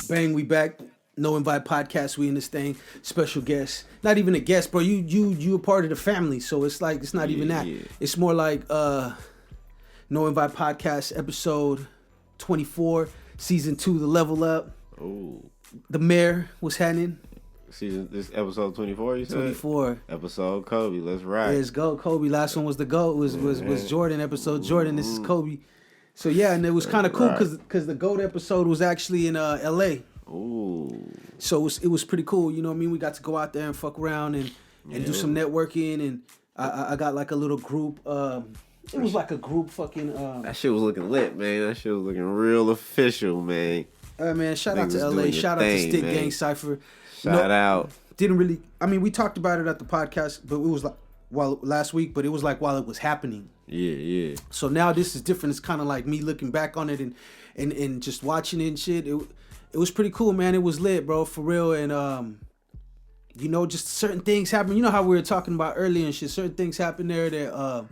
Bang, we back. No Invite Podcast. We in this thing. Special guest. Not even a guest, bro. You a part of the family. So it's like it's not even that. Yeah. It's more like No Invite Podcast episode 24, season 2, the level up. Oh. The Mayor was happening. This episode 24, you said? 24. Episode Kobe. Let's ride. Let's go, Kobe. Last one was the GOAT. Was Jordan episode. Jordan, this is Kobe. So yeah, and it was kind of cool because the GOAT episode was actually in L.A. Ooh. So it was pretty cool. You know what I mean? We got to go out there and fuck around and do some networking. And I got like a little group. It was like a group fucking. That shit was looking lit, man. That shit was looking real official, man. Man, shout out to LA. Shout out to Stick Gang Cypher. Shout out. Didn't really. I mean, we talked about it at the podcast, but it was like last week. But it was like while it was happening. Yeah. So now this is different. It's kind of like me looking back on it and just watching it and shit. It was pretty cool, man. It was lit, bro, for real. And you know, just certain things happen. You know how we were talking about earlier and shit. Certain things happen there that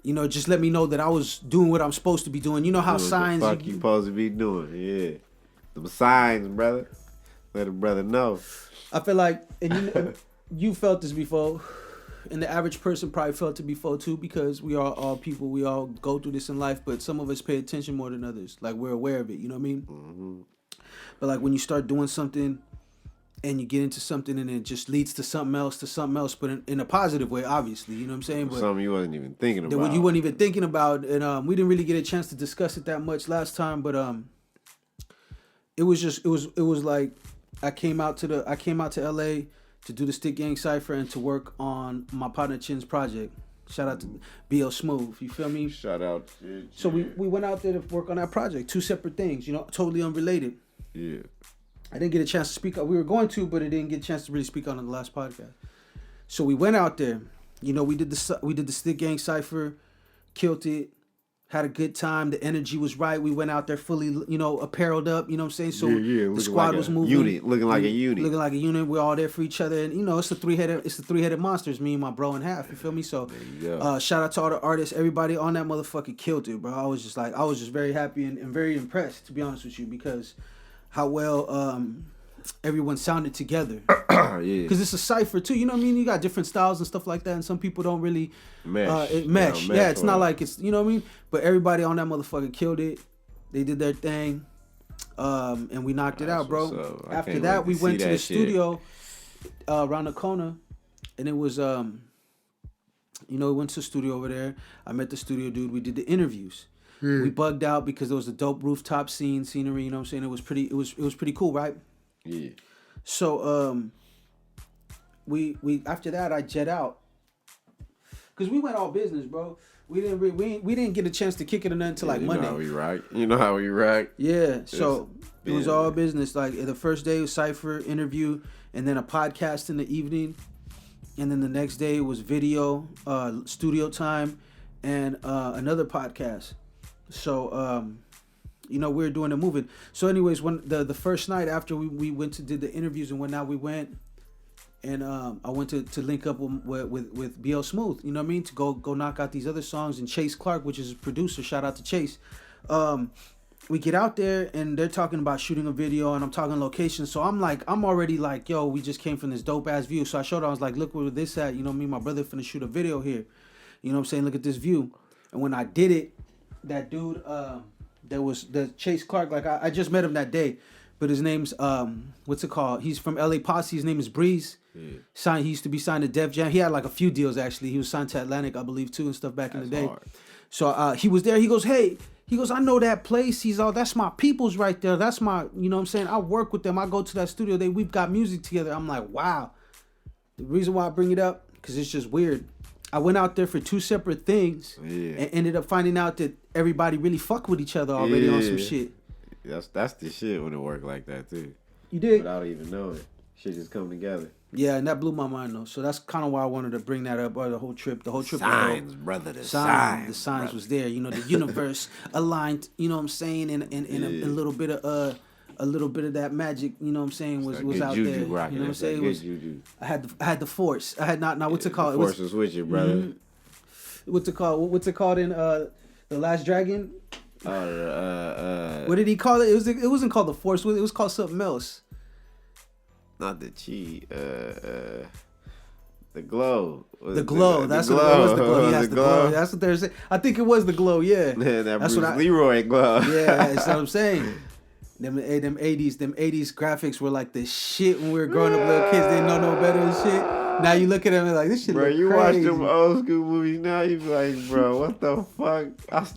you know, just let me know that I was doing what I'm supposed to be doing. You know how signs what the fuck you supposed to be doing? Yeah, them signs, brother. Let a brother know. I feel like, and you know, you felt this before, and the average person probably felt it before too, because we are all people. We all go through this in life, but some of us pay attention more than others. Like, we're aware of it. You know what I mean? Mm-hmm. But like when you start doing something and you get into something and it just leads to something else, but in a positive way, obviously, you know what I'm saying? But something you wasn't even thinking about. What you wasn't even thinking about, and we didn't really get a chance to discuss it that much last time, but it was like I came out to LA to do the Stick Gang Cypher and to work on my partner Chin's project. Shout out to BL Smooth, you feel me? Shout out. So we went out there to work on that project, 2 separate things, you know, totally unrelated. Yeah. I didn't get a chance to speak. We were going to, but I didn't get a chance to really speak on it in the last podcast. So we went out there. You know, we did the Stick Gang Cypher, killed it, had a good time. The energy was right. We went out there fully, you know, appareled up. You know what I'm saying? So the squad like was moving, looking like a unit. Looking like a unit. We're all there for each other, and you know, it's the three-headed monsters. Me and my bro in half. You feel me? So, shout out to all the artists, everybody on that motherfucker killed it, bro. I was just very happy and very impressed, to be honest with you, because how well everyone sounded together. Yeah. Because it's a cipher too, you know what I mean? You got different styles and stuff like that, and some people don't really mesh. Yeah, it's not like it's, you know what I mean? But everybody on that motherfucker killed it. They did their thing, and we knocked it out, bro. After that, we went to the studio around the corner, and it was, you know, we went to the studio over there. I met the studio dude. We did the interviews. We bugged out because there was a dope rooftop scenery. You know what I'm saying? It was pretty cool, right? Yeah. So we after that I jet out because we went all business, bro. We didn't get a chance to kick it or nothing until like Monday. You know how we rock. Yeah. So it was all business. Like the first day was cypher interview, and then a podcast in the evening, and then the next day was video, studio time, and another podcast. So, you know, we were doing the moving. So anyways, when the first night after we went to did the interviews and whatnot, we went and I went to link up with BL Smooth, you know what I mean? To go knock out these other songs, and Chase Clark, which is his producer, shout out to Chase. We get out there and they're talking about shooting a video and I'm talking location. So I'm already like, yo, we just came from this dope ass view. So I showed her, I was like, look where this at, you know, me and my brother finna shoot a video here. You know what I'm saying? Look at this view. And when I did it, that dude, there was the Chase Clark, like I just met him that day, but his name's what's it called? He's from LA Posse. His name is Breeze. Yeah. He used to be signed to Def Jam. He had like a few deals actually. He was signed to Atlantic, I believe, too, and stuff back in the day. Hard. So he was there. He goes, hey, I know that place. He's all, that's my peoples right there. That's my, you know what I'm saying? I work with them. I go to that studio. We've got music together. I'm like, wow. The reason why I bring it up, because it's just weird. I went out there for 2 separate things and ended up finding out that everybody really fuck with each other already on some shit. That's the shit when it work like that too. You did? Without even knowing. Shit just come together. Yeah, and that blew my mind though. So that's kind of why I wanted to bring that up. Or the whole trip signs, was brother. The signs was there. You know, the universe aligned. You know what I'm saying? And a little bit of that magic, you know what I'm saying, was out there. You know what I'm saying? I had the force. I had not what's it called? The force was with you, brother. Mm-hmm. What's it called in The Last Dragon? What's What did he call it? It wasn't called the Force. It was called something else. Not the Chi. The Glow. The Glow. That's what it was. The Glow. He has the glow. That's what they're saying. I think it was the Glow. Yeah. Yeah, that that's Bruce Leroy glow. Yeah, that's what I'm saying. Them 80s graphics were like the shit when we were growing up, little kids didn't know no better and shit. Now you look at them and like, this shit bro, look you crazy. watch them old school movies now, you be like, bro, what the fuck?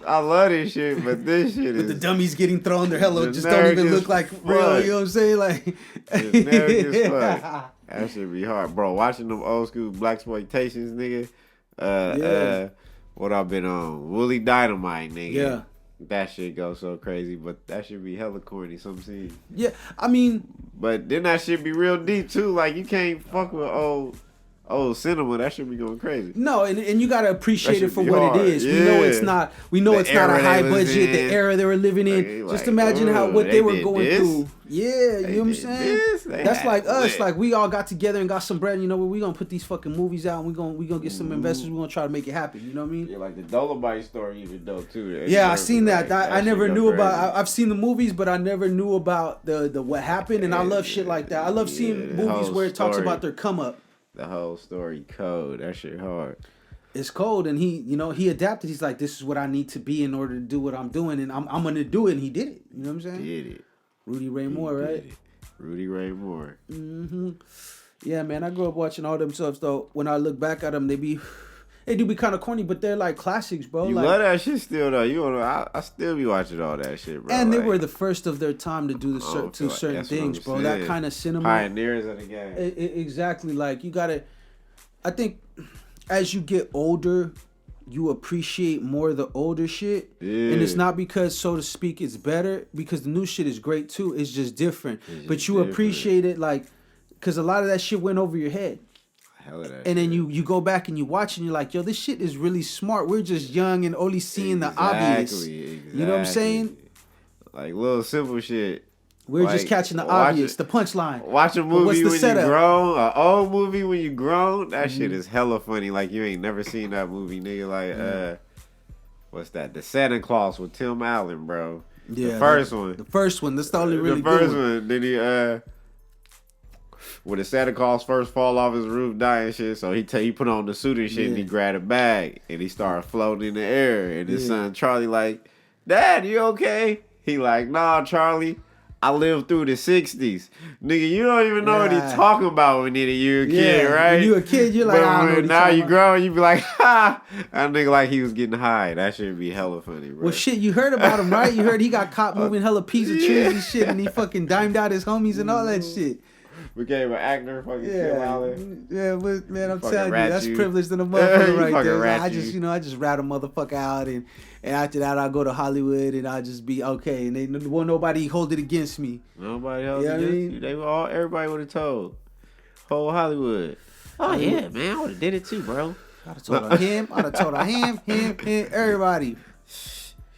I love this shit, but this shit With is... the dummies getting thrown, their hello just don't even look like real, you know what I'm saying? Like, generic as fuck. That should be hard. Bro, watching them old school blaxploitations, nigga. What I've been on? Woolly Dynamite, nigga. Yeah. That shit goes so crazy, but that should be hella corny, some scene. Yeah, I mean... But then that shit be real deep, too. Like, you can't fuck with old cinema. That should be going crazy. No, and you gotta appreciate it for what hard. it is. Yeah. We know it's not a high budget, in. the era they were living in. Just imagine what they were going through. Yeah, you know what I'm saying? That's like us. Like, we all got together and got some bread. You know what? We gonna put these fucking movies out and we gonna get some investors. We gonna try to make it happen. You know what I mean? Yeah, like the Dolomite story even dope too. Yeah, I seen that. I never knew about. I've seen the movies, but I never knew about the what happened. And I love shit like that. I love seeing movies where it talks about their come up. The whole story code. That shit hard. It's cold, and he adapted. He's like, this is what I need to be in order to do what I'm doing, and I'm gonna do it. And he did it. You know what I'm saying? Did it. Rudy Ray Moore, right? Rudy Ray Moore. Mm-hmm. Yeah, man. I grew up watching all them stuff. Though when I look back at them, they do be kind of corny, but they're like classics, bro. You like, love that shit still though. You wanna? I still be watching all that shit, bro. And they were the first of their time to do certain things, bro. That kind of cinema. Pioneers of the game. Exactly. Like you gotta. I think as you get older, you appreciate more the older shit. Yeah. And it's not because, so to speak, it's better, because the new shit is great too. It's just different. But you appreciate it, like, because a lot of that shit went over your head. Hell of that and shit. then you go back and you watch and you're like, yo, this shit is really smart. We're just young and only seeing the obvious. Exactly. You know what I'm saying? Like little simple shit. We're just catching the obvious, the punchline. Watch a movie when you grown, an old movie when you grown. That shit is hella funny. Like you ain't never seen that movie, nigga. Like what's that? The Santa Claus with Tim Allen, bro. Yeah, the first one. The first one. That's the only really good one. The first one. Then he when the Santa Claus first fall off his roof, dying shit. So he put on the suit and shit, and he grabbed a bag and he started floating in the air. And his son Charlie like, Dad, you okay? He like, Nah, Charlie. I lived through the 60s. Nigga, you don't even know what he's talking about when you're a kid, right? When you a kid, you're like, I don't know. Now you grown, you be like, ha! That nigga like he was getting high. That should be hella funny, bro. Well, shit, you heard about him, right? You heard he got caught moving hella pieces of trees and shit, and he fucking dimed out his homies and all that shit. Became an actor, fucking Tim Allen. Yeah, but man, I'm telling you, that's privileged in a motherfucker right there. I just rat a motherfucker out, and after that, I'll go to Hollywood and I'll just be okay. And they won't nobody hold it against me. Nobody held it against you. They were all, everybody would have told. Whole Hollywood. Oh yeah, man, I would have did it too, bro. I'd have told him. I'd have told him, everybody.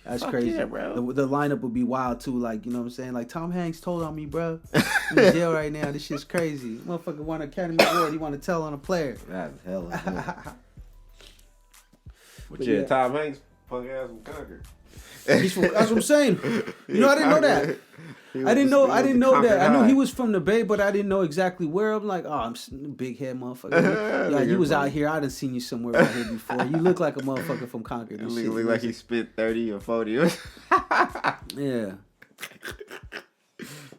That's crazy. Yeah, bro. The lineup would be wild too. Like, you know what I'm saying? Like, Tom Hanks told on me, bro. I'm in jail right now. This shit's crazy. Motherfucker won an Academy Award. He want to tell on a player. That's hella But yeah, Tom Hanks punk ass from Concord. That's what I'm saying. You know, I didn't know that. I didn't know that. I knew he was from the Bay, but I didn't know exactly where. I'm like, oh, I'm a big head motherfucker. Yeah, you was out here. I done seen you somewhere out here before. You look like a motherfucker from Concord. You look like he spent 30 or 40. Yeah.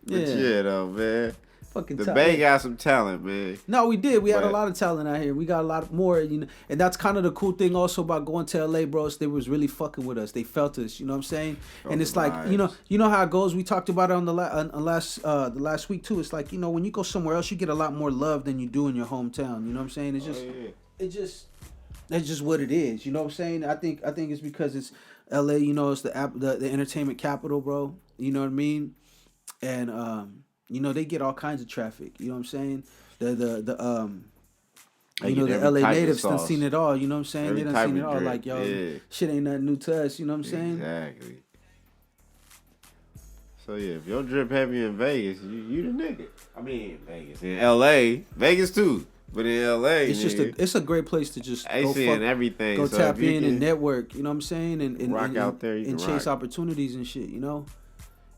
Yeah, though, man. Fucking the Bay got some talent, man. No, we did. We had a lot of talent out here. We got a lot more, you know. And that's kind of the cool thing also about going to LA, bros. They was really fucking with us. They felt us. You know what I'm saying? And it's like, you know how it goes. We talked about it on the last week too. It's like, you know, when you go somewhere else, you get a lot more love than you do in your hometown. You know what I'm saying? It's that's just what it is. You know what I'm saying? I think it's because it's LA. You know, it's the entertainment capital, bro. You know what I mean? And you know, they get all kinds of traffic. You know what I'm saying? The LA natives done seen it all. You know what I'm saying? They done seen it all. Like, yo, shit ain't nothing new to us. You know what I'm saying? Exactly. So yeah, if your drip heavy in Vegas, you the nigga. I mean, Vegas in LA, Vegas too, but in LA, it's just it's a great place to just go seeing everything. Go so tap in and network. You know what I'm saying? And rock out there, and chase opportunities and shit. You know.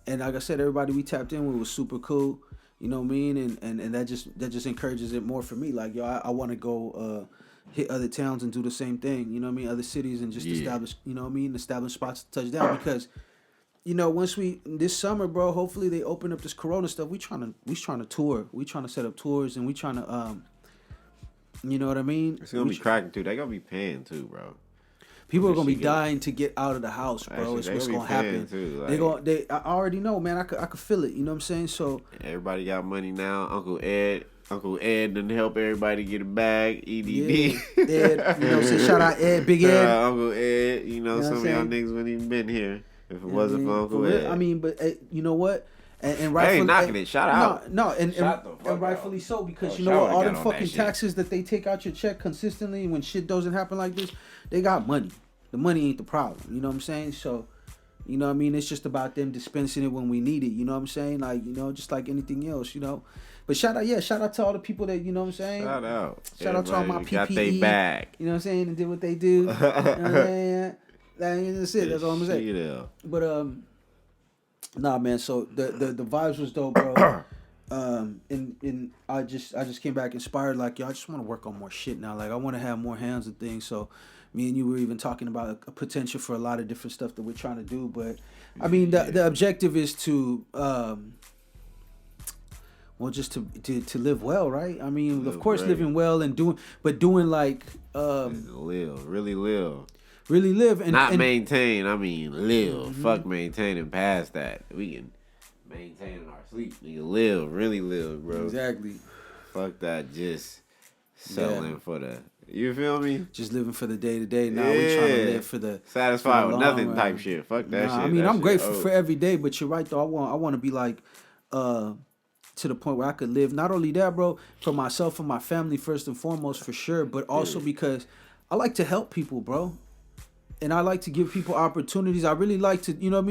And like I said, everybody we tapped in with was super cool. You know what I mean? And that just encourages it more for me. Like, yo, I want to go hit other towns and do the same thing. You know what I mean? Other cities and just establish, you know what I mean? Establish spots to touch down because, you know, once this summer, bro, hopefully they open up this Corona stuff. We trying to tour. We trying to set up tours and we trying to, you know what I mean? It's gonna be cracking too. They gonna be paying too, bro. People are gonna be dying to get out of the house, bro. It's what's gonna happen. Too, like, I already know, man. I could feel it. You know what I'm saying? So everybody got money now. Uncle Ed done help everybody get a bag. EDD. Yeah, Ed, you know what I'm saying? Shout out Ed, Big Ed. Uncle Ed. You know some of y'all niggas wouldn't even been here if it wasn't for Uncle Ed. I mean, but you know what? And rightfully, I ain't knocking it. Shout out. No, and rightfully so because you know what? All them fucking taxes that they take out your check consistently when shit doesn't happen like this, they got money. The money ain't the problem. You know what I'm saying? So, you know what I mean? It's just about them dispensing it when we need it. You know what I'm saying? Like, you know, just like anything else, you know. But shout out to all the people that, you know what I'm saying? Shout out to all my PPE. Got they back. You know what I'm saying? And did what they do. You know what I'm saying? That's it. That's all I'm saying. But, nah, man. So the vibes was dope, bro. And I just came back inspired. Like, yo, I just want to work on more shit now. Like, I want to have more hands and things. So, me and you were even talking about a potential for a lot of different stuff that we're trying to do. But I mean, the objective is to, just to live well, right? I mean, of course, living well and doing like, really live, and not maintain. I mean, live. Mm-hmm. Fuck maintaining past that. We can maintain our sleep. We can really live, bro. Exactly. Fuck that. Just settling for the. You feel me? Just living for the day to day. Now we trying to live for the satisfied with nothing type shit. Fuck that shit. I mean, I'm grateful for every day, but you're right though. I want to be like to the point where I could live. Not only that, bro, for myself and my family first and foremost for sure, but also because I like to help people, bro. And I like to give people opportunities. I really like to, you know what I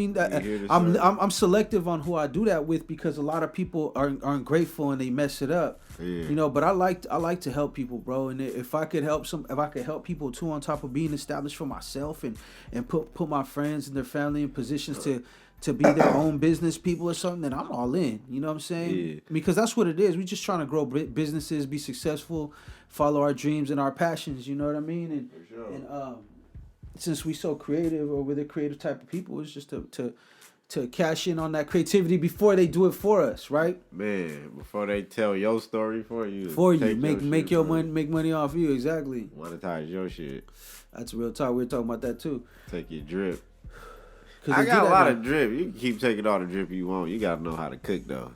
mean? I'm selective on who I do that with because a lot of people aren't grateful and they mess it up. Yeah. You know, but I like to help people, bro. And if I could help people too, on top of being established for myself and put my friends and their family in positions to be their own business people or something, then I'm all in. You know what I'm saying? Yeah. Because that's what it is. We're just trying to grow businesses, be successful, follow our dreams and our passions. You know what I mean? And for sure. And since we so creative, or we're the creative type of people, it's just to cash in on that creativity before they do it for us, right? Man, before they tell your story for you. Make money off you, exactly. Monetize your shit. That's real talk. We were talking about that too. Take your drip. I got a lot of drip. You can keep taking all the drip you want. You gotta know how to cook though.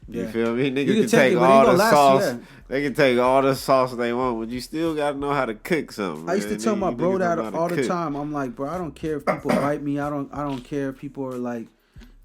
You feel me? Niggas can take all the sauce. Yeah. They can take all the sauce they want, but you still gotta know how to cook something. I used to tell my bro that all the time. I'm like, bro, I don't care if people bite me. I don't care if people are like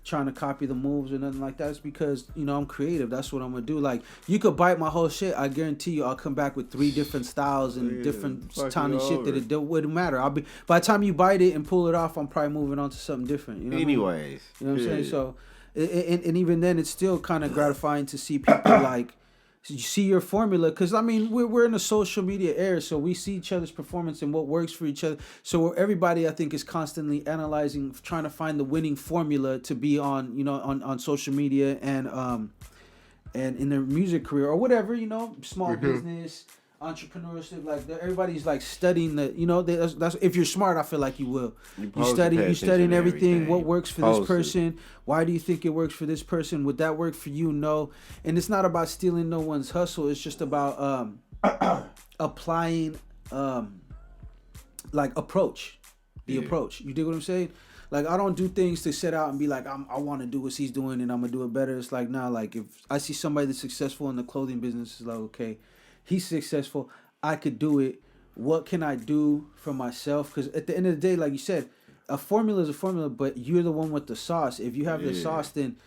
trying to copy the moves or nothing like that. It's because, you know, I'm creative. That's what I'm gonna do. Like, you could bite my whole shit. I guarantee you, I'll come back with 3 different styles and different tiny shit that it wouldn't matter. By the time you bite it and pull it off, I'm probably moving on to something different. You know anyways, you know what I'm saying? So. And even then, it's still kind of gratifying to see people like see your formula, because I mean we're in a social media era, so we see each other's performance and what works for each other. So everybody, I think, is constantly analyzing, trying to find the winning formula to be on, you know, on social media and in their music career or whatever, you know, small business. Entrepreneurship, like everybody's like studying the, you know, that's if you're smart, I feel like you will. You studying everything. What works for this person? Why do you think it works for this person? Would that work for you? No. And it's not about stealing no one's hustle. It's just about applying like approach. Approach. You dig what I'm saying? Like, I don't do things to set out and be like, I want to do what he's doing and I'm gonna do it better. It's like, nah, like if I see somebody that's successful in the clothing business, it's like, okay, he's successful, I could do it. What can I do for myself? Because at the end of the day, like you said, a formula is a formula, but you're the one with the sauce. If you have the sauce, then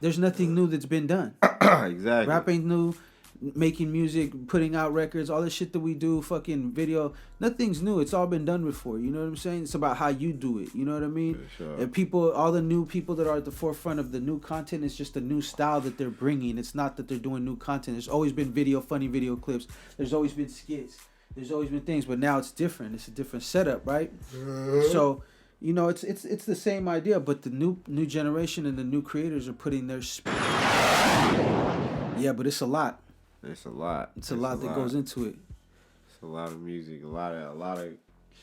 there's nothing new that's been done. Exactly. Rap ain't new. Making music, putting out records, all the shit that we do, fucking video, nothing's new. It's all been done before. You know what I'm saying? It's about how you do it. You know what I mean? For sure. And people, all the new people that are at the forefront of the new content, is just a new style that they're bringing. It's not that they're doing new content. There's always been funny video clips. There's always been skits. There's always been things, but now it's different. It's a different setup, right? So You know, it's the same idea, but the new generation and the new creators are putting their. Yeah, but it's a lot. It's a lot. It's a lot that goes into it. It's a lot of music, a lot of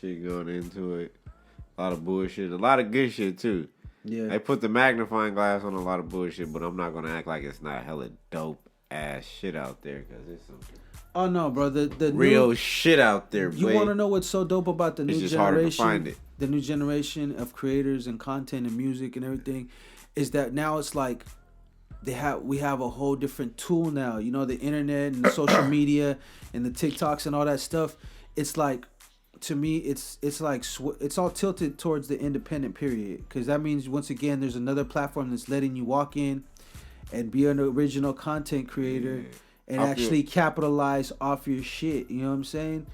shit going into it, a lot of bullshit, a lot of good shit too. Yeah. They put the magnifying glass on a lot of bullshit, but I'm not gonna act like it's not hella dope ass shit out there because it's some. Oh no, bro! The real new, shit out there. You want to know what's so dope about the new just generation? harder to find it. The new generation of creators and content and music and everything, is that now it's like we have a whole different tool now. You know, the internet and the social media and the TikToks and all that stuff. It's like, to me, it's like it's all tilted towards the independent period, because that means once again there's another platform that's letting you walk in and be an original content creator. Yeah. And actually capitalize off your shit. You know what I'm saying?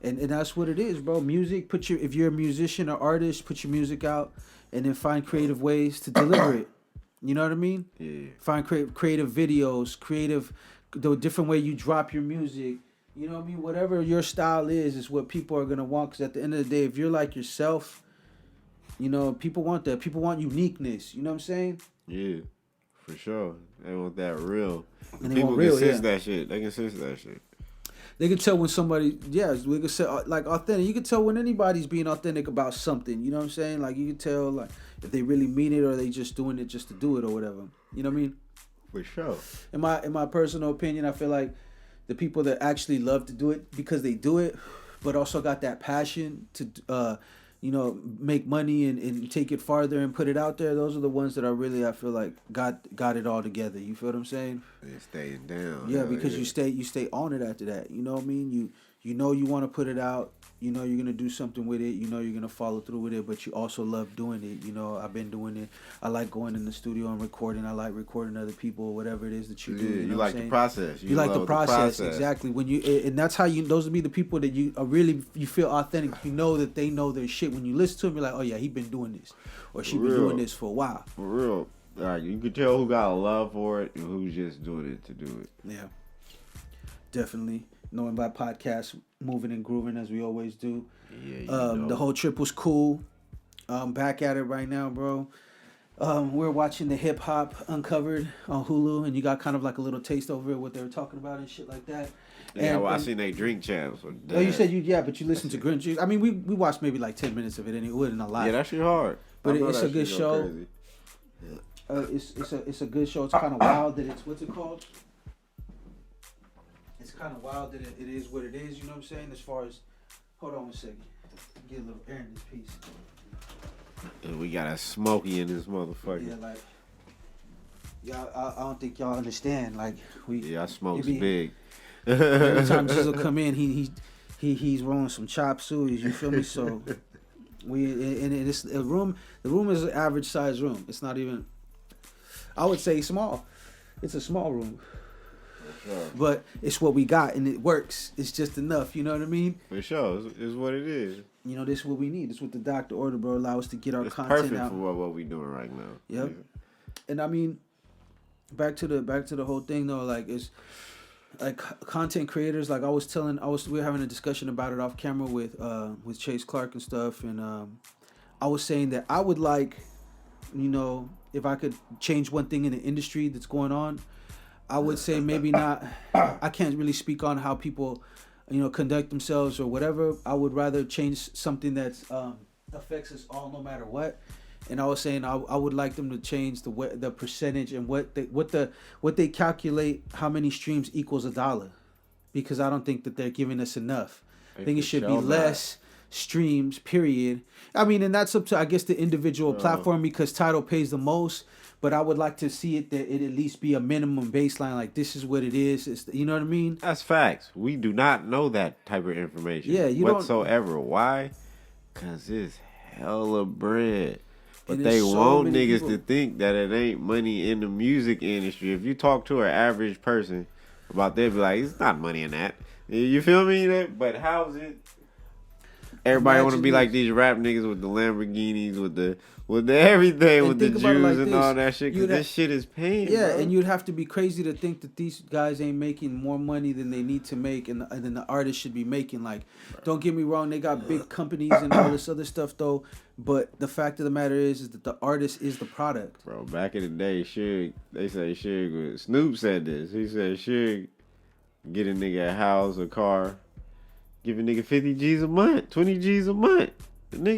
And that's what it is, bro. Music, if you're a musician or artist, put your music out and then find creative ways to deliver it. You know what I mean? Yeah. Find creative videos, the different way you drop your music. You know what I mean? Whatever your style is what people are going to want. Because at the end of the day, if you're like yourself, you know, people want that. People want uniqueness. You know what I'm saying? Yeah, for sure. They want that real. And people can sense that shit. They can sense that shit. They can tell when somebody, we can say like authentic. You can tell when anybody's being authentic about something. You know what I'm saying? Like you can tell like if they really mean it or they just doing it just to do it or whatever. You know what I mean? For sure. In my personal opinion, I feel like the people that actually love to do it because they do it, but also got that passion to make money and take it farther and put it out there. Those are the ones that I feel like got it all together. You feel what I'm saying? And staying down. Yeah, because you stay on it after that. You know what I mean? You know you want to put it out. You know you're gonna do something with it. You know you're gonna follow through with it. But you also love doing it. You know I've been doing it. I like going in the studio and recording. I like recording other people, whatever it is that you do. Yeah, you know like the process. You like the process exactly. And that's how those would be the people that you are really you feel authentic. You know that they know their shit. When you listen to them, you're like, oh yeah, he been doing this, or she been doing this for a while. For real. You can tell who got a love for it and who's just doing it to do it. Yeah, definitely. Knowing by podcast, moving and grooving as we always do. Yeah, the whole trip was cool. Back at it right now, bro. We're watching the Hip Hop Uncovered on Hulu, and you got kind of like a little taste over what they were talking about and shit like that. Yeah, I seen they drink champs. Oh, you said but you listened to Grinch. I mean, we watched maybe like 10 minutes of it, and it wasn't a lot. Yeah, that shit hard. But it's a good show. It's a good show. It's kind of wild that what's it called? It's kind of wild that it is what it is. You know what I'm saying? As far as, hold on one second, get a little air in this piece. And we got a Smokey in this motherfucker. Yeah, like y'all. I don't think y'all understand. Like I smokes big. Every time Jizzle come in, he's rolling some chop sueys. You feel me? So it's a room. The room is an average size room. It's not even. I would say small. It's a small room. Sure. But it's what we got, and it works. It's just enough. You know what I mean? For sure, it's what it is. You know, this is what we need. This is what the doctor ordered, bro. Allow us to get our content out. It's perfect for what we doing right now. Yep. Yeah. And I mean, back to the whole thing though. Like it's like content creators. Like we were having a discussion about it off camera with Chase Clark and stuff, and I was saying that I would like, if I could change one thing in the industry that's going on. I would say maybe not. I can't really speak on how people, conduct themselves or whatever. I would rather change something that affects us all, no matter what. And I was saying I would like them to change the percentage and what they calculate how many streams equals $1, because I don't think that they're giving us enough. I think it should be less streams. Period. I mean, and that's up to I guess the individual platform, because Tidal pays the most. But I would like to see it that it at least be a minimum baseline. Like, this is what it is. You know what I mean? That's facts. We do not know that type of information. Yeah, whatsoever. Why? Because it's hella bread. But they want niggas to think that it ain't money in the music industry. If you talk to an average person about that, be like, it's not money in that. You feel me? But how's it? Everybody want to be like these rap niggas with the Lamborghinis, with the everything, with the Jews and all that shit. Cause this shit is paying. Yeah, bro. and you'd have to be crazy to think that these guys ain't making more money than they need to make, and than the artists should be making. Like, don't get me wrong, they got big companies and all this other stuff though. But the fact of the matter is that the artist is the product. Bro, back in the day, they say Snoop said this. He said Suge get a nigga a house, a car, give a nigga 50 G's a month, 20 G's a month. The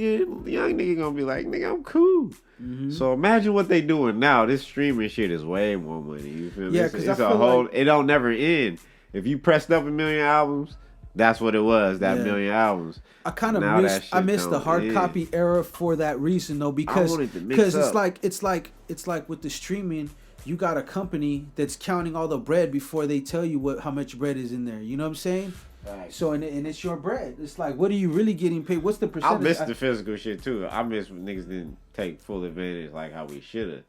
young nigga gonna be like, nigga, I'm cool. Mm-hmm. So imagine what they doing now. This streaming shit is way more money. You feel me? Yeah, because it don't never end. If you pressed up 1 million albums, that's what it was. That 1 million albums. I kind of miss the hard copy era for that reason though, because it's like with the streaming, you got a company that's counting all the bread before they tell you how much bread is in there. You know what I'm saying? Right. So and it's your bread. It's like, what are you really getting paid? What's the percentage? I miss the physical shit too. I miss when niggas didn't take full advantage like how we should have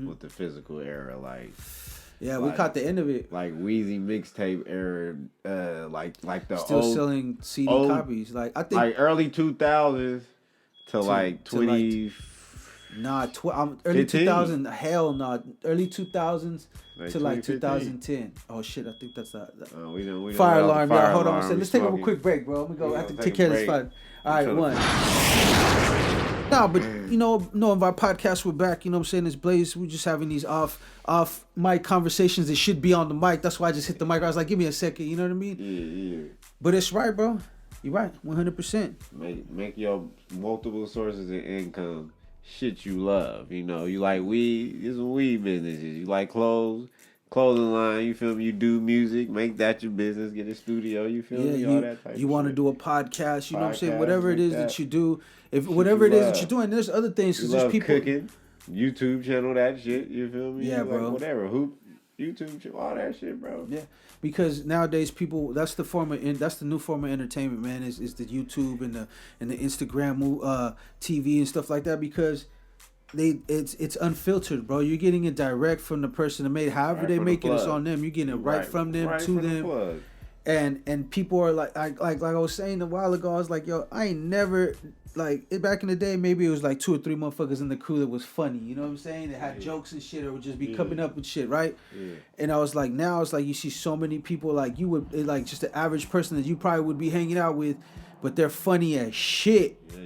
with the physical era. Like, yeah, we caught the end of it. Like Weezy mixtape era, like the still selling CD copies. Like I think like early 2000s to like 20. Early 2000s. Hell no. Early 2000s to like 2010. Oh shit, I think that's that. We fire alarm. Yeah, hold on. So let's take a quick break, bro. We go. I have to take care of this fight. All right, one. No, but knowing our podcast, we're back. You know what I'm saying? It's Blaze. We're just having these off mic conversations that should be on the mic. That's why I just hit the mic. I was like, give me a second. You know what I mean? Yeah. But it's right, bro. You're right. 100%. Make your multiple sources of income shit you love. You like weed. It's some weed businesses. You like clothing line. You feel me? You do music. Make that your business. Get a studio. You feel me? All that type. You want to do a podcast. You know what I'm saying? Whatever it is that you do. Whatever it is that you're doing, there's other things. Because there's people cooking, YouTube channel, that shit. You feel me? Yeah, bro. Whatever. Hoop, YouTube channel, all that shit, bro. Yeah. Because nowadays people, that's the new form of entertainment, man. Is the YouTube and the Instagram, TV and stuff like that. Because it's unfiltered, bro. You're getting it direct from the person that made it. However they make it, it's on them. You're getting it right from them to them. And people are like I was saying a while ago, I was like, yo, I ain't never back in the day, maybe it was like 2 or 3 motherfuckers in the crew that was funny, you know what I'm saying? That had jokes and shit, or would just be coming up with shit, right? Yeah. And I was like, now it's like you see so many people, like you would, like just the average person that you probably would be hanging out with, but they're funny as shit. Yeah,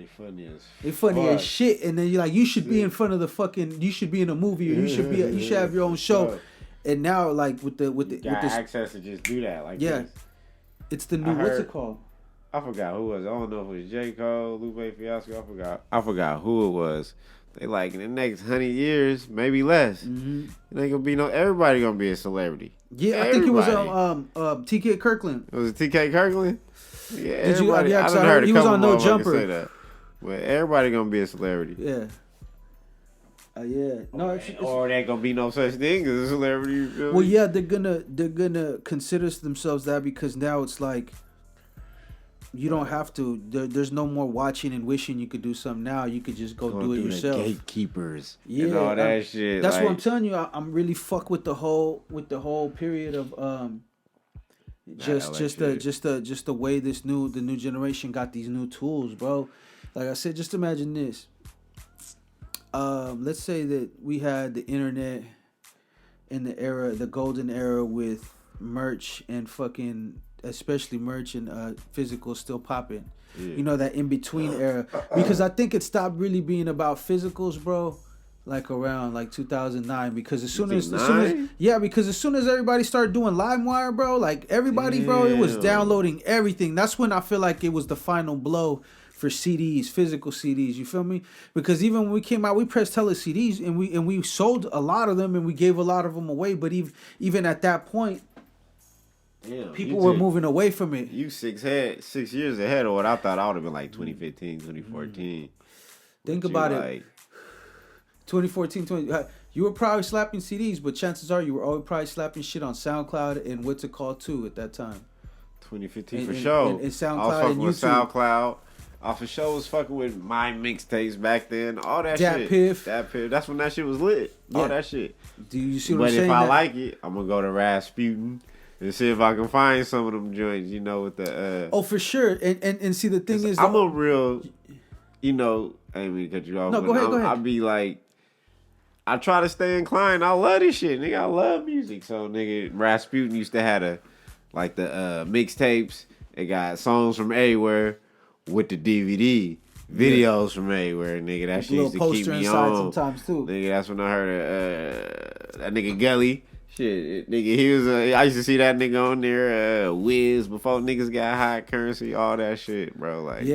they funny as shit, and then you're like, you should be in front of you should be in a movie, or you should have your own show. And now, like with access to just do that, like this. It's the new what's it called? I forgot who it was. I don't know if it was J. Cole, Lupe Fiasco. I forgot who it was. They like in the next 100 years, maybe less. Mm-hmm. It ain't gonna be everybody gonna be a celebrity. Yeah, everybody. I think it was TK Kirkland. Was it TK Kirkland? Yeah, everybody. I heard he was on No Jumper. Say that. Well, everybody gonna be a celebrity. Yeah. Yeah. No, or there ain't gonna be no such thing as a celebrity. You feel well, me? yeah, they're gonna consider themselves that, because now it's like you don't have to. There's no more watching and wishing you could do something. Now you could just go do it yourself. Gatekeepers, and all that shit. That's what I'm telling you. I'm really fuck with the whole period of just the way the new generation got these new tools, bro. Like I said, just imagine this. Let's say that we had the internet in the golden era, with merch and fucking, especially merch and physical still popping. Yeah. You know, that in between era, because I think it stopped really being about physicals, bro. Like around 2009, because as soon as everybody started doing LimeWire, bro, like everybody, bro, it was downloading everything. That's when I feel like it was the final blow for CDs, physical CDs. You feel me? Because even when we came out, we pressed hella CDs, and we sold a lot of them, and we gave a lot of them away. But even at that point, people were moving away from it. You 6 years ahead of what I thought. I would have been like 2015, 2014. Think about it. 2014, you were probably slapping CDs, but chances are you were always probably slapping shit on SoundCloud and what's it called too at that time. 2015 for sure. And SoundCloud and YouTube. SoundCloud. I for sure was fucking with my mixtapes back then. All that shit. Dat Piff. That's when that shit was lit. All that shit. Do you see what I'm saying? But if I like it, I'm gonna go to Rasputin. and see if I can find some of them joints, you know, with the Oh, for sure. And see, the thing is, I'm a real, you know, I ain't mean to cut you off. No, go ahead. I be like, I try to stay inclined. I love this shit, nigga. I love music. So, nigga, Rasputin used to have the mixtapes. It got songs from everywhere with the DVD. Videos from everywhere, nigga. That shit used to keep me on. Sometimes too. Nigga, that's when I heard that nigga Gully. Shit, nigga, he was. I used to see that nigga on there. Wiz before niggas got high currency, all that shit, bro. Like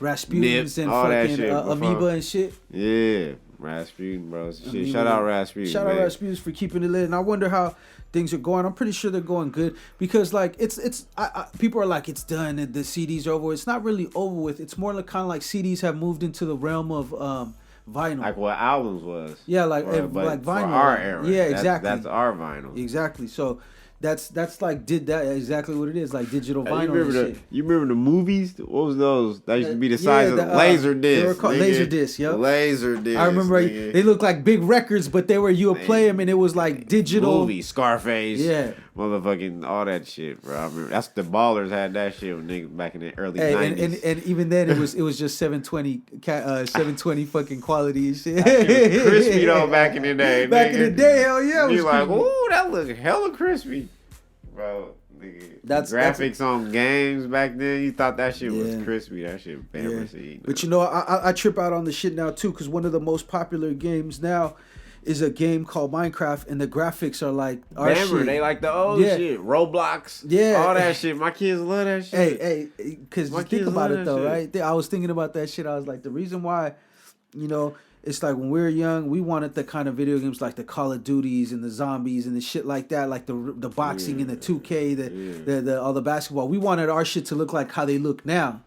Rasputin's and fucking Amoeba and shit. Yeah, Rasputin, bro. Shit. Shout out Rasputin. Shout out Rasputin for keeping it lit. And I wonder how things are going. I'm pretty sure they're going good because like people are like it's done and the CDs are over. It's not really over with. It's more like kind of like CDs have moved into the realm of vinyl, like what albums was. Yeah, like vinyl. For our era. Yeah, exactly. That's our vinyl. Exactly. So that's like exactly what it is, like digital vinyl. You remember the movies? What was those? That used to be the size of laser discs. They were called laser discs. Yep. Laser discs. I remember they looked like big records, but they were you would play them and it was like digital. Movie, Scarface. Yeah. Motherfucking all that shit, bro. I remember that's the Ballers had that shit when niggas back in the early 90s. And even then it was just 720 fucking quality and shit. Crispy though back in the day. Back in the day, hell yeah. You like, ooh, that look hella crispy. Bro, nigga, graphics on games back then, you thought that shit was crispy. That shit fancy. But you know, I trip out on the shit now too, because one of the most popular games now is a game called Minecraft, and the graphics are like our shit. They like the old shit. Roblox. Yeah. All that shit. My kids love that shit. Hey, because you think about it though, right? I was thinking about that shit. I was like, the reason why, you know, it's like when we were young, we wanted the kind of video games like the Call of Duties and the zombies and the shit like that, like the boxing and the 2K, the all the basketball. We wanted our shit to look like how they look now.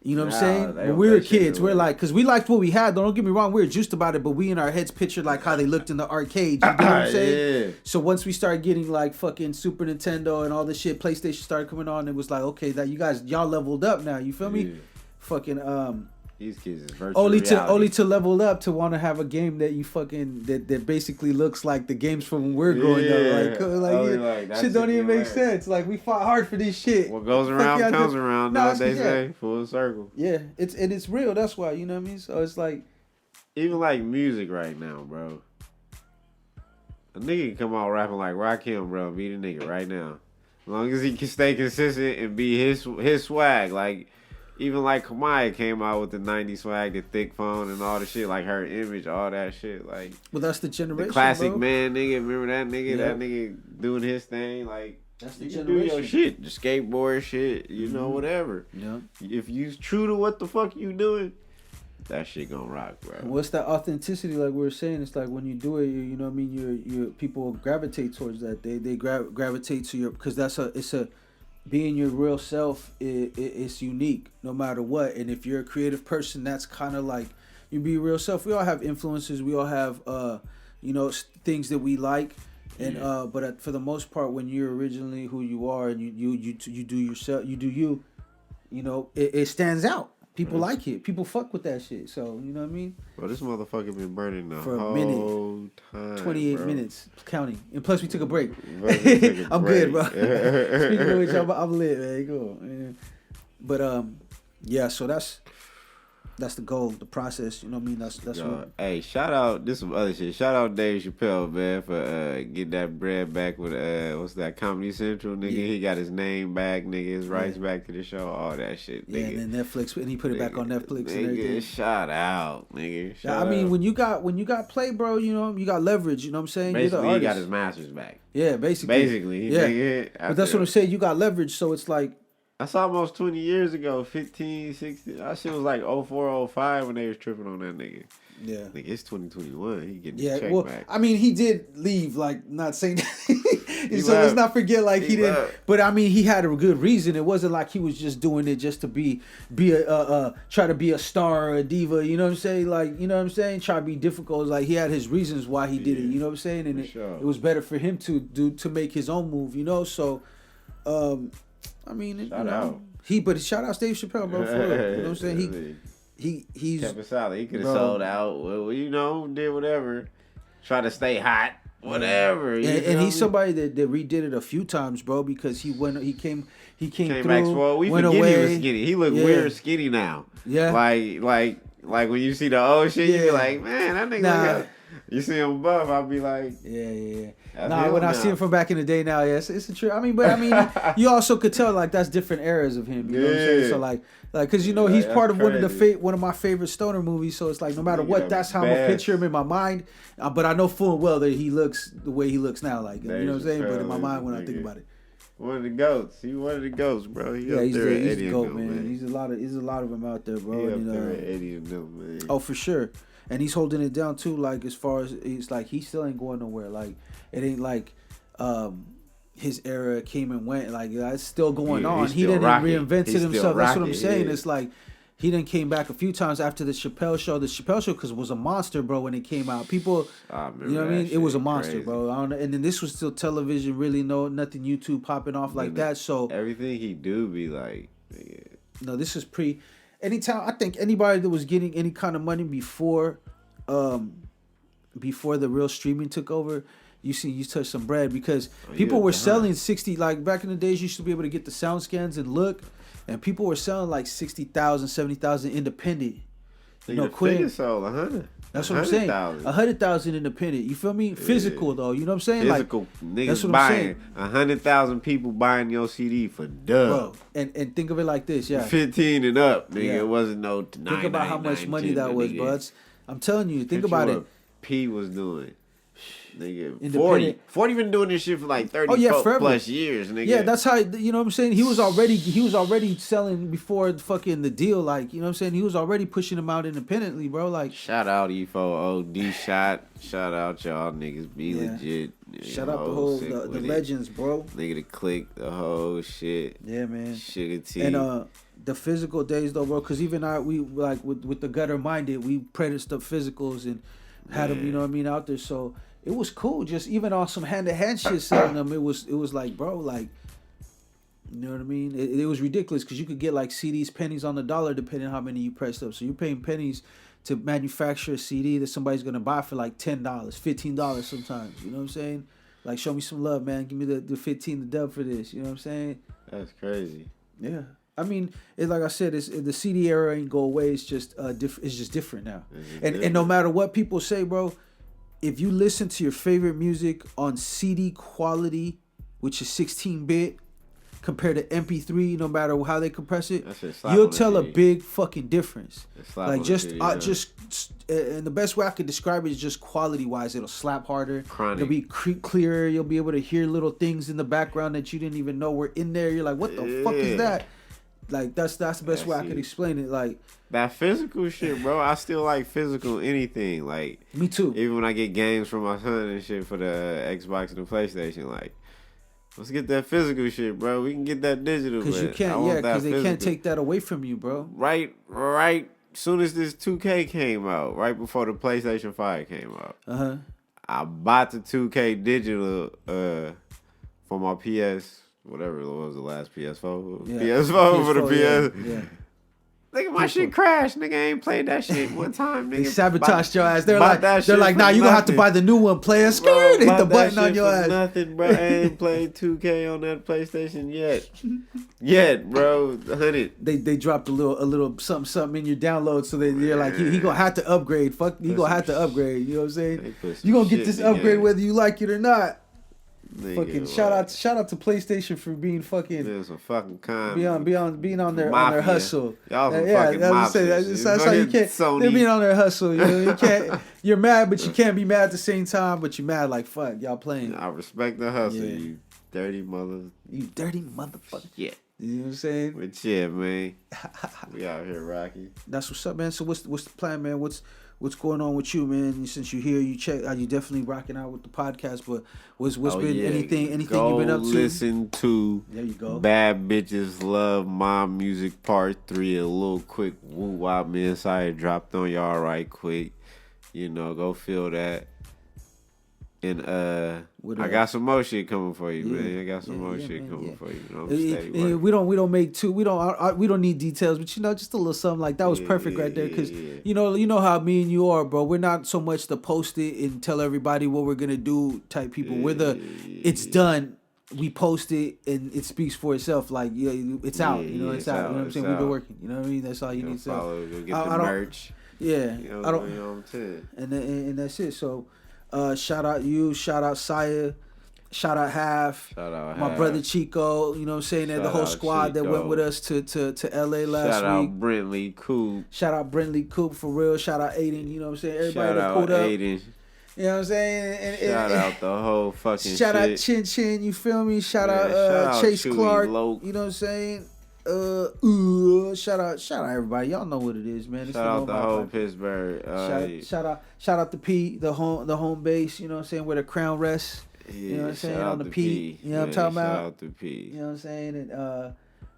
You know what I'm saying? When we were kids, we're like, because we liked what we had. Don't get me wrong, we were juiced about it, but we in our heads pictured like how they looked in the arcade. You know what I'm saying? Yeah. So once we started getting like fucking Super Nintendo and all this shit, PlayStation started coming on, it was like, okay, that y'all leveled up now. You feel me? Fucking these kids is virtual reality. Only to level up to want to have a game that you fucking that basically looks like the games from when we're growing up. Like shit don't even make sense. Like we fought hard for this shit. What goes around comes around. Know what they say? Full circle. Yeah, it's real. That's why, you know what I mean. So it's like even like music right now, bro. A nigga can come out rapping like Rakim, bro. Be the nigga right now, as long as he can stay consistent and be his swag, like. Even like Kamaya came out with the 90s swag, the thick phone and all the shit, like her image, all that shit. Like, well, that's the generation. The classic man nigga. Remember that nigga? Yeah. That nigga doing his thing. Like, that's the generation. Do your shit. The skateboard shit, you know, whatever. Yeah. If you true to what the fuck you doing, that shit gonna rock, bro. What's that authenticity? Like we were saying, it's like when you do it, you know what I mean? Your people gravitate towards that. They gravitate to your, because it's a being your real self is unique no matter what. And if you're a creative person, that's kind of like you be your real self. We all have influences. We all have things that we like. And but for the most part, when you're originally who you are and you do yourself, you do you, you know, it stands out. People like it. People fuck with that shit. So, you know what I mean? Bro, this motherfucker been burning the for a whole minute. Time, 28 bro. minutes counting. And plus we took a break. I'm break. good, bro. Speaking of which, I'm lit, man. Cool. Yeah. But yeah, so that's the goal, the process. You know what I mean? That's what. Hey, shout out. This some other shit. Shout out Dave Chappelle, man, for getting that bread back with what's that, Comedy Central, nigga. Yeah. He got his name back, nigga. His rights back to the show, all that shit, nigga. Yeah, and then Netflix, and he put it back on Netflix and everything. Shout out, nigga. I mean, when you got play, bro, you know, you got leverage. You know what I'm saying? Basically, he got his masters back. Yeah, basically. Yeah. But that's what I'm saying. You got leverage, so it's like. That's almost 20 years ago, 15, 16. That shit was like 04, 05 when they was tripping on that nigga. Yeah. Nigga, it's 2021. He getting his check back. I mean, he did leave, like, not saying that. So let's not forget, like, he didn't. But, I mean, he had a good reason. It wasn't like he was just doing it just to try to be a star or a diva. You know what I'm saying? Like, you know what I'm saying? Try to be difficult. Like, he had his reasons why he did it. You know what I'm saying? And it was better for him to make his own move, you know? So, I mean, shout out. But shout out Dave Chappelle, bro. For real. You know what I'm saying? He's kept it solid. He could have sold out. Well, you know, did whatever. Try to stay hot. whatever. And he's somebody that redid it a few times, bro, because he came through, back swole. We went forget away. he was skinny. He look weird skinny now. Yeah. Like when you see the old shit, you be like, man, that nigga look. You see him buff, I'll be like, yeah. Nah, when I see him from back in the day now, it's a true. I mean, you also could tell like that's different eras of him. You know what I'm saying? So like, cause he's part of one of my favorite stoner movies. So it's like no matter what, that's how I'm gonna picture him in my mind. But I know full well that he looks the way he looks now. Like you know what I'm saying? But in my mind, when I think about it. One of the goats. He one of the goats, bro. He's the goat, man. He's a lot of them out there, bro. He up there at Eddie and them, man. Oh, for sure. And he's holding it down too. Like as far as it's like he still ain't going nowhere. Like it ain't like his era came and went. Like it's still going on. He didn't reinvented himself. That's what I'm saying. It's like he done came back a few times after the Chappelle show. The Chappelle show because was a monster, bro. When it came out, people, you know what I mean. It was a monster, crazy. Bro. I don't know. And then this was still television. Really, nothing YouTube popping off like that. So everything he do be like, no, this is Anytime I think anybody that was getting any kind of money before the real streaming took over, you touched some bread because people were selling 60. Like back in the days, you used to be able to get the sound scans and look, and people were selling like 60,000, 70,000 independent. Quinn sold 100. That's what I'm saying. 100,000 independent. You feel me? Physical though. You know what I'm saying? Physical niggas that's what buying 100,000 people buying your CD for dub. Bro, and think of it like this, 15 and up, nigga. Yeah. It wasn't no. Think about how much money that was, buds. I'm telling you. Think about it. P was doing. Nigga, 40 been doing this shit for like 30 plus years, nigga. Yeah, that's how, you know what I'm saying? He was already selling before fucking the deal, like, you know what I'm saying? He was already pushing them out independently, bro. Like, shout out E4 OD shot. Shout out y'all niggas. Be legit. Shout out the legends, bro. Nigga to click the whole shit. Yeah, man. Sugar T. And the physical days though, bro, because even we like with the gutter minded, we practiced the physicals and had them, you know what I mean, out there. So it was cool. Just even on some hand-to-hand shit selling them, it was like, bro, like, you know what I mean? It was ridiculous because you could get like CDs, pennies on the dollar, depending on how many you pressed up. So you're paying pennies to manufacture a CD that somebody's gonna buy for like $10, $15 sometimes. You know what I'm saying? Like, show me some love, man. Give me the 15 the dub for this. You know what I'm saying? That's crazy. Yeah. I mean, like I said, the CD era ain't go away. It's just it's just different now. And no matter what people say, bro, if you listen to your favorite music on CD quality, which is 16-bit, compared to MP3, no matter how they compress it, you'll tell a big fucking difference. Like and the best way I could describe it is just quality-wise, it'll slap harder. Chronic. It'll be clearer. You'll be able to hear little things in the background that you didn't even know were in there. You're like, what the fuck is that? Like that's the best way I could explain it. Like that physical shit, bro. I still like physical anything. Like me too. Even when I get games from my son and shit for the Xbox and the PlayStation, like let's get that physical shit, bro. We can get that digital. Because you can't, because they can't take that away from you, bro. Right. Soon as this 2K came out, right before the PlayStation 5 came out, I bought the 2K digital for my PS. Whatever it was, the last PS4. PS4 for the PS. Yeah. Nigga, my shit crashed. Nigga, I ain't played that shit one time. Nigga, they sabotaged your ass. They're like, nah, you gonna have to buy the new one. Player, skirt, hit the button on your ass. Nothing, bro. I ain't played 2K on that PlayStation yet, bro. 100. They dropped a little something in your download, so you're like, he gonna have to upgrade. Fuck, he gonna have to upgrade. You know what I'm saying? You gonna get this upgrade whether you like it or not. Nigga, fucking shout out to PlayStation for being fucking. There's some fucking con. Being on their hustle. Y'all some fucking mafia. That's how you can't. Sony. They're being on their hustle. You know, you can't. You're mad, but you can't be mad at the same time. But you're mad like fuck. Y'all playing. I respect the hustle. Yeah. You dirty mother. You dirty motherfucker. Yeah. You know what I'm saying? But yeah, man. We out here, Rocky. That's what's up, man. So what's the plan, man? What's going on with you, man? Since you're here, you definitely rocking out with the podcast. But what's been anything you've been up to? Listen to there you go. Bad Bitches Love My Music Part 3. A little quick woo wop me inside dropped on y'all right quick. You know, go feel that. And I got some more shit coming for you, man. I got some more shit coming for you. You know, I'm steady working. We don't make too. We don't need details, but just a little something like that was perfect right there. Because you know how me and you are, bro. We're not so much to post it and tell everybody what we're gonna do type people. We're it's done. We post it and it speaks for itself. Like it's out. It's out. You know what I'm saying? We've been working. You know what I mean? That's all you need to follow. Go get the merch. Yeah, I don't. You know what I'm saying? And that's it. So. Shout out you, shout out Saya, shout out Half, my brother Chico, you know what I'm saying, and the whole squad Chico. That went with us to LA last week. Shout out Brentley Coop. Shout out Brentley Coop for real. Shout out Aiden, you know what I'm saying? Everybody that pulled up. You know what I'm saying? Shout out the whole fucking shout out Chin Chin, you feel me? Shout out Chase Clark, you know what I'm saying? Shout out everybody. Y'all know what it is, man. Shout out the whole Pittsburgh. Shout out the P, the home base, you know what I'm saying, where the crown rests. You know what I'm saying? On the P. You know what I'm talking about? Shout out the P. You know what I'm saying? And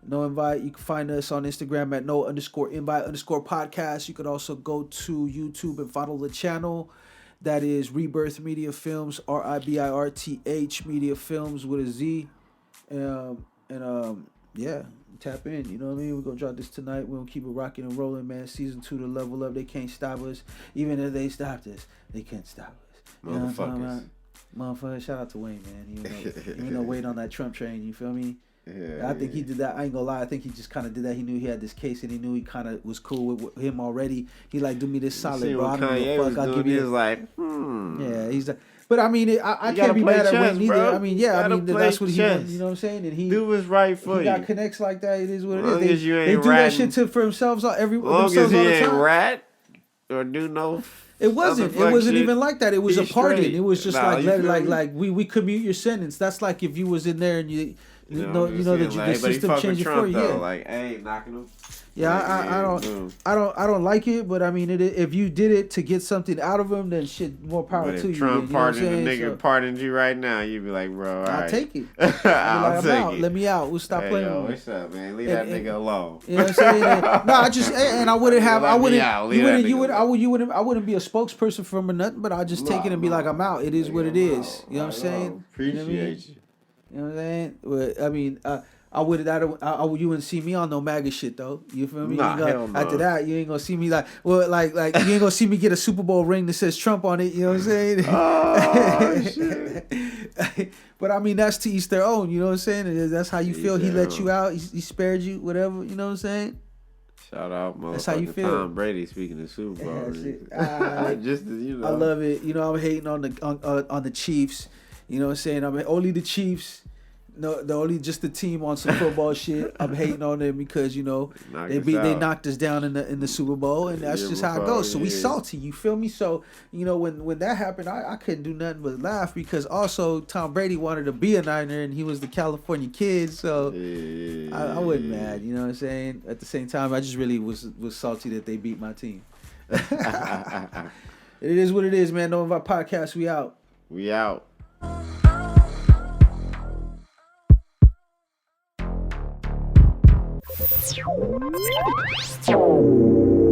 No Invite. You can find us on Instagram at no_invite_podcast. You could also go to YouTube and follow the channel. That is RiBirth Media Films, RiBirth Media Films with a Z. Yeah. Tap in, you know what I mean? We're gonna drop this tonight. We're gonna keep it rocking and rolling, man. Season 2 to level up. They can't stop us. Even if they stopped us, they can't stop us. Motherfuckers. Shout out to Wayne, man. Even though Wayne on that Trump train, you feel me? Yeah, I think he did that. I ain't gonna lie. I think he just kind of did that. He knew he had this case, and he knew he kind of was cool with him already. He like, do me this solid, bro. I don't give a fuck. I'll give you. Yeah, he's like. But I mean, I can't be mad at Wayne either. Bro. I mean, that's what he did. You know what I'm saying? And he do what's right for you. He got connects like that. It is what it is. They do that shit for themselves. As long as he ain't rat or do no. It wasn't. It wasn't even like that. It was a pardon. It was just like we commute your sentence. That's like if you was in there and you know that the system changed it for you. Yeah. Like, hey, knocking him. Yeah, I don't like it, but I mean, if you did it to get something out of him, then shit, more power to you. Trump pardoned the nigga pardoned you right now, you'd be like, bro, I'll take it. I'll take it. Let me out. We'll stop playing with me. What's up, man? Leave that nigga alone. You know what I'm saying? I wouldn't have. I wouldn't be a spokesperson for him or nothing, but I'll just take it and be like, I'm out. It is what it is. You know what I'm saying? Appreciate you. You know what I'm saying? I mean, you wouldn't see me on no MAGA shit though. You feel me? Hell no. After that, you ain't gonna see me like you ain't gonna see me get a Super Bowl ring that says Trump on it. You know what I'm saying? Oh shit. But I mean, that's to each their own. You know what I'm saying? That's how you feel. He let you out. He spared you. Whatever. You know what I'm saying? Shout out, motherfucker. That's how you feel. Tom Brady speaking of Super Bowl. Just I love it. You know, I'm hating on the Chiefs. You know what I'm saying? I mean, only the Chiefs. No, only just the team on some football shit. I'm hating on them because they knocked us down in the Super Bowl, and that's just how it goes. So we salty, you feel me? So when that happened, I couldn't do nothing but laugh because also Tom Brady wanted to be a Niner and he was the California kid, so I wasn't mad. You know what I'm saying? At the same time, I just really was salty that they beat my team. It is what it is, man. No Invite Podcast. We out. We out. Oh.